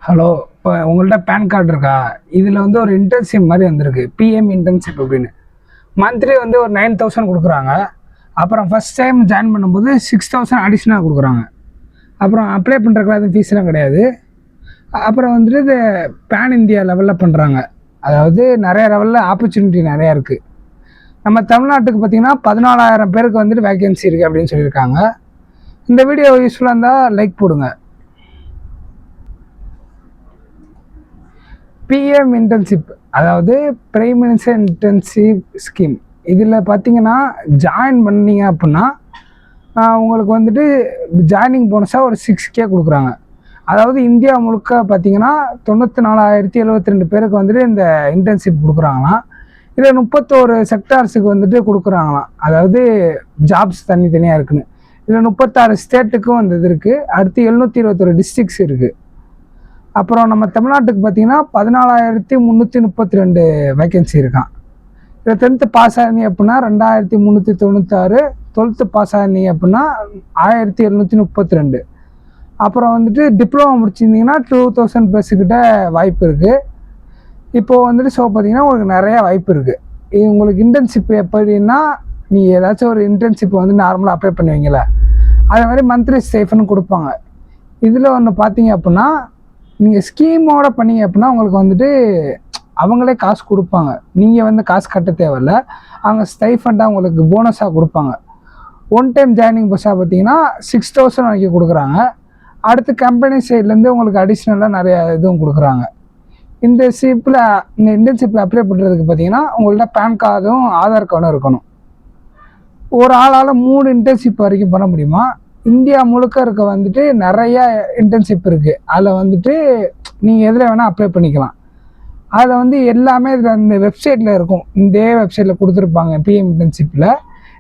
Hello, இப்போ உங்கள்கிட்ட pan card இருக்கா? இதில் வந்து ஒரு இன்டர்ன்ஷிப் மாதிரி வந்திருக்கு, பிஎம் இன்டர்ன்ஷிப் அப்படின்னு. மந்த்லி வந்து ஒரு 9,000 கொடுக்குறாங்க. அப்புறம் ஃபஸ்ட் டைம் ஜாயின் பண்ணும்போது 6,000 அடிஷ்னலாக கொடுக்குறாங்க. அப்புறம் அப்ளை பண்ணுறதுக்குலாம் எதுவும் ஃபீஸ்லாம் கிடையாது. அப்புறம் வந்துட்டு இது பேன் இந்தியா லெவலில் பண்ணுறாங்க. அதாவது நிறைய லெவலில் ஆப்பர்ச்சுனிட்டி நிறையா இருக்குது. நம்ம தமிழ்நாட்டுக்கு பார்த்திங்கன்னா 14,000 பேருக்கு வந்துட்டு வேகன்சி இருக்குது அப்படின்னு சொல்லியிருக்காங்க. இந்த வீடியோ யூஸ்ஃபுல்லாக இருந்தால் லைக் போடுங்க. பிஎம் இன்டர்ன்ஷிப், அதாவது பிரைம் மினிஸ்டர் இன்டர்ன்ஷிப் ஸ்கீம். இதில் பார்த்தீங்கன்னா ஜாயின் பண்ணீங்க அப்படின்னா உங்களுக்கு வந்துட்டு ஜாயினிங் போனஸாக ஒரு 6K கொடுக்குறாங்க. அதாவது இந்தியா முழுக்க பார்த்தீங்கன்னா 94,072 பேருக்கு வந்துட்டு இந்த இன்டர்ன்ஷிப் கொடுக்குறாங்களாம். இதில் 31 செக்டார்ஸுக்கு வந்துட்டு கொடுக்குறாங்களாம். அதாவது ஜாப்ஸ் தனித்தனியாக இருக்குன்னு. இதில் 36 ஸ்டேட்டுக்கும் அந்த இது இருக்குது. அடுத்து 721 டிஸ்ட்ரிக்ஸ் இருக்குது. அப்புறம் நம்ம தமிழ்நாட்டுக்கு பார்த்தீங்கன்னா 14,332 வேகன்சி இருக்கான். இதில் 10th பாஸ் ஆனீங்க அப்படின்னா 2,396, 12th பாஸ் ஆனீங்க அப்படின்னா 1,732. அப்புறம் வந்துட்டு டிப்ளமோ முடிச்சிருந்தீங்கன்னா 2,000+ கிட்ட வாய்ப்பு இருக்குது. இப்போது வந்துட்டு பார்த்தீங்கன்னா உங்களுக்கு நிறையா வாய்ப்பு இருக்குது. உங்களுக்கு இன்டர்ன்ஷிப் எப்படின்னா, நீங்கள் ஏதாச்சும் ஒரு இன்டர்ன்ஷிப் வந்து நார்மலாக அப்ளை பண்ணுவீங்களே, அதே மாதிரி மந்த்லி ஸ்டைஃபன் கொடுப்பாங்க. இதில் ஒன்று பார்த்தீங்க அப்படின்னா, நீங்கள் ஸ்கீமோட பண்ணீங்க அப்படின்னா உங்களுக்கு வந்துட்டு அவங்களே காசு கொடுப்பாங்க. நீங்கள் வந்து காசு கட்ட தேவையில்ல. அவங்க ஸ்டைஃபண்டாக உங்களுக்கு போனஸாக கொடுப்பாங்க. ஒன் டைம் ஜாயினிங் பஸ்ஸாக பார்த்தீங்கன்னா 6,000 வரைக்கும் கொடுக்குறாங்க. அடுத்து கம்பெனி சைட்லேருந்து உங்களுக்கு அடிஷ்னலாக நிறைய இதுவும் கொடுக்குறாங்க. இந்த இன்டர்ன்ஷிப்பில் அப்ளை பண்ணுறதுக்கு பார்த்தீங்கன்னா உங்கள்ட்ட பேன் கார்டும் ஆதார் கார்டும் இருக்கணும். ஒரு ஆளால் 3 இன்டர்ன்ஷிப் வரைக்கும் பண்ண முடியுமா? இந்தியா முழுக்க இருக்க வந்துட்டு நிறைய இன்டர்ன்ஷிப் இருக்குது. அதில் வந்துட்டு நீங்கள் எதில் வேணால் அப்ளை பண்ணிக்கலாம். அதில் வந்து எல்லாமே இதில் இந்த வெப்சைட்டில் இருக்கும். இந்த வெப்சைட்டில் கொடுத்துருப்பாங்க பிஎம் இன்டர்ன்ஷிப்பில்.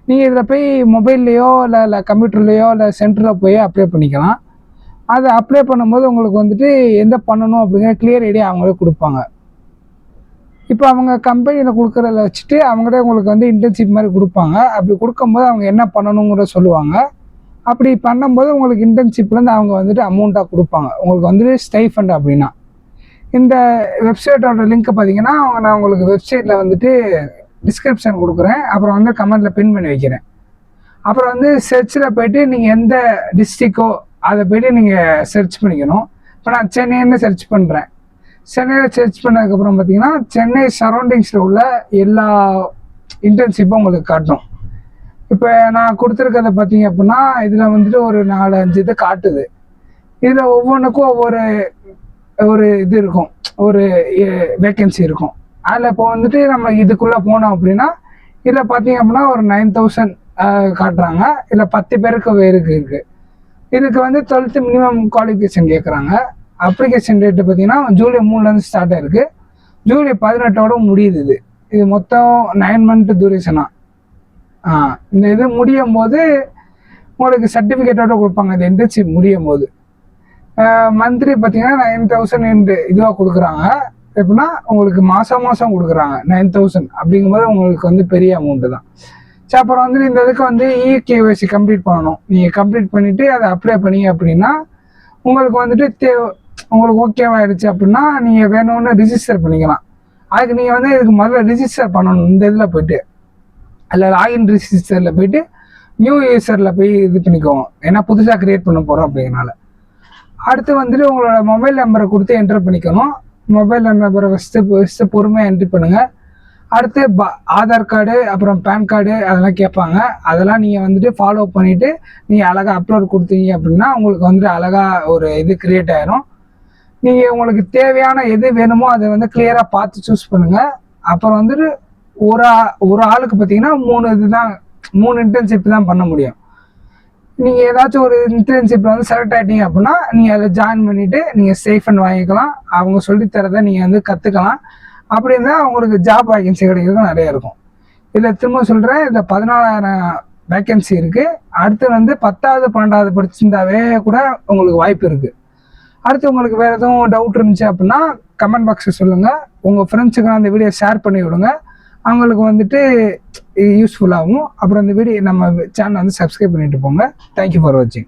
நீங்கள் இதில் போய் மொபைல்லையோ இல்லை கம்ப்யூட்டர்லையோ இல்லை சென்டரில் போய் அப்ளை பண்ணிக்கலாம். அதை அப்ளை பண்ணும்போது உங்களுக்கு வந்துட்டு எந்த பண்ணணும் அப்படிங்கிற கிளியர் ஐடியா அவங்களே கொடுப்பாங்க. இப்போ அவங்க கம்பெனியில் கொடுக்குறத வச்சுட்டு அவங்களே உங்களுக்கு வந்து இன்டர்ன்ஷிப் மாதிரி கொடுப்பாங்க. அப்படி கொடுக்கும்போது அவங்க என்ன பண்ணணுங்கிற சொல்லுவாங்க. அப்படி பண்ணும்போது உங்களுக்கு இன்டர்ன்ஷிப்லேருந்து அவங்க வந்துட்டு அமௌண்ட்டாக கொடுப்பாங்க. உங்களுக்கு வந்துட்டு ஸ்டைஃபண்ட் அப்படின்னா. இந்த வெப்சைட்டோட லிங்க்கை பார்த்தீங்கன்னா நான் உங்களுக்கு வெப்சைட்டில் வந்துட்டு டிஸ்கிரிப்ஷன் கொடுக்குறேன். அப்புறம் வந்து கமெண்ட்டில் பின் பண்ணி வைக்கிறேன். அப்புறம் வந்து சர்ச்சில் போய்ட்டு நீங்கள் எந்த டிஸ்ட்ரிக்கோ அதை போய்ட்டு நீங்கள் சர்ச் பண்ணிக்கணும். இப்போ நான் சென்னைன்னு சர்ச் பண்ணுறேன். சென்னையில் சர்ச் பண்ணதுக்கப்புறம் பார்த்தீங்கன்னா சென்னை சரௌண்டிங்ஸில் உள்ள எல்லா இன்டர்ன்ஷிப்பும் உங்களுக்கு காட்டும். இப்போ நான் கொடுத்துருக்கதை பார்த்தீங்க அப்படின்னா இதில் வந்துட்டு ஒரு 4-5 இது காட்டுது. இதில் ஒவ்வொன்றுக்கும் ஒரு இது இருக்கும், ஒரு வேக்கன்சி இருக்கும். அதில் இப்போ வந்துட்டு நம்ம இதுக்குள்ளே போனோம் அப்படின்னா இதில் பார்த்தீங்க அப்படின்னா ஒரு 9,000 காட்டுறாங்க. இதில் 10 பேருக்கு இருக்குது. இதுக்கு வந்து 12th மினிமம் குவாலிஃபிகேஷன் கேட்குறாங்க. அப்ளிகேஷன் டேட்டு பார்த்தீங்கன்னா ஜூலை 3லேருந்து ஸ்டார்ட் ஆகிருக்கு. ஜூலை 18ஓட முடியுது. இது மொத்தம் 9 மந்த் டூரேஷனாக. இந்த இது முடியும் போது உங்களுக்கு சர்டிஃபிகேட்டோட கொடுப்பாங்க. இந்த இன்டர்ன்ஷிப் முடியும் போது மந்த்லி பார்த்தீங்கன்னா 9,000 இதுவாக கொடுக்குறாங்க. எப்படின்னா உங்களுக்கு மாதம் கொடுக்குறாங்க 9,000. அப்படிங்கும்போது உங்களுக்கு வந்து பெரிய அமௌண்ட்டு தான். சரி, அப்புறம் வந்து இந்த இதுக்கு வந்து KYC கம்ப்ளீட் பண்ணணும். நீங்கள் கம்ப்ளீட் பண்ணிவிட்டு அதை அப்ளை பண்ணீங்க அப்படின்னா உங்களுக்கு வந்துட்டு உங்களுக்கு ஓகேவாகிடுச்சு அப்படின்னா நீங்கள் வேணும்னு ரிஜிஸ்டர் பண்ணிக்கலாம். அதுக்கு நீங்கள் வந்து இதுக்கு முதல்ல ரிஜிஸ்டர் பண்ணணும். இந்த இதில் போய்ட்டு அதில் லாகின் ரிஜிஸ்டரில் போய்ட்டு நியூ யூசரில் போய் இது பண்ணிக்கோங்க. ஏன்னா புதுசாக க்ரியேட் பண்ண போகிறோம் அப்படிங்கிறனால. அடுத்து வந்துட்டு உங்களோட மொபைல் நம்பரை கொடுத்து என்ட்ரு பண்ணிக்கணும். மொபைல் நம்பரை ஃபஸ்ட்டு பொறுமையாக என்ட்ரி பண்ணுங்கள். அடுத்து ஆதார் கார்டு அப்புறம் பேன் கார்டு அதெல்லாம் கேட்பாங்க. அதெல்லாம் நீங்கள் வந்துட்டு ஃபாலோ பண்ணிவிட்டு நீங்கள் அழகாக அப்லோட் கொடுத்தீங்க அப்படின்னா உங்களுக்கு வந்துட்டு அழகாக ஒரு இது க்ரியேட் ஆகிரும். நீங்கள் உங்களுக்கு தேவையான எது வேணுமோ அதை வந்து கிளியராக பார்த்து சூஸ் பண்ணுங்கள். அப்புறம் வந்துட்டு ஒரு ஆளுக்கு பார்த்தீங்கன்னா 3 இன்டர்ன்ஷிப் தான் பண்ண முடியும். நீங்கள் ஏதாச்சும் ஒரு இன்டர்ன்ஷிப்பில் வந்து செலக்ட் ஆகிட்டீங்க அப்படின்னா நீங்கள் அதில் ஜாயின் பண்ணிவிட்டு நீங்கள் ஸ்டைஃபண்ட் வாங்கிக்கலாம். அவங்க சொல்லித்தரதை நீங்கள் வந்து கற்றுக்கலாம். அப்படி இருந்தால் உங்களுக்கு ஜாப் வேகன்சி கிடைக்கிறதுக்கும் நிறைய இருக்கும். இதில் திரும்ப சொல்கிறேன், இதில் 14,000 வேக்கன்சி இருக்குது. அடுத்து வந்து 10வது 12வது படிச்சிருந்தாவே கூட உங்களுக்கு வாய்ப்பு இருக்குது. அடுத்து உங்களுக்கு வேறு எதுவும் டவுட் இருந்துச்சு அப்படின்னா கமெண்ட் பாக்ஸில் சொல்லுங்கள். உங்கள் ஃப்ரெண்ட்ஸுக்கெல்லாம் அந்த வீடியோ ஷேர் பண்ணி விடுங்க. அவங்களுக்கு வந்துட்டு யூஸ்ஃபுல்லாகும். அப்புறம் இந்த வீடியோ நம்ம சேனலை வந்து சப்ஸ்கிரைப் பண்ணிட்டு போங்க. தேங்க்யூ ஃபார் வாட்சிங்.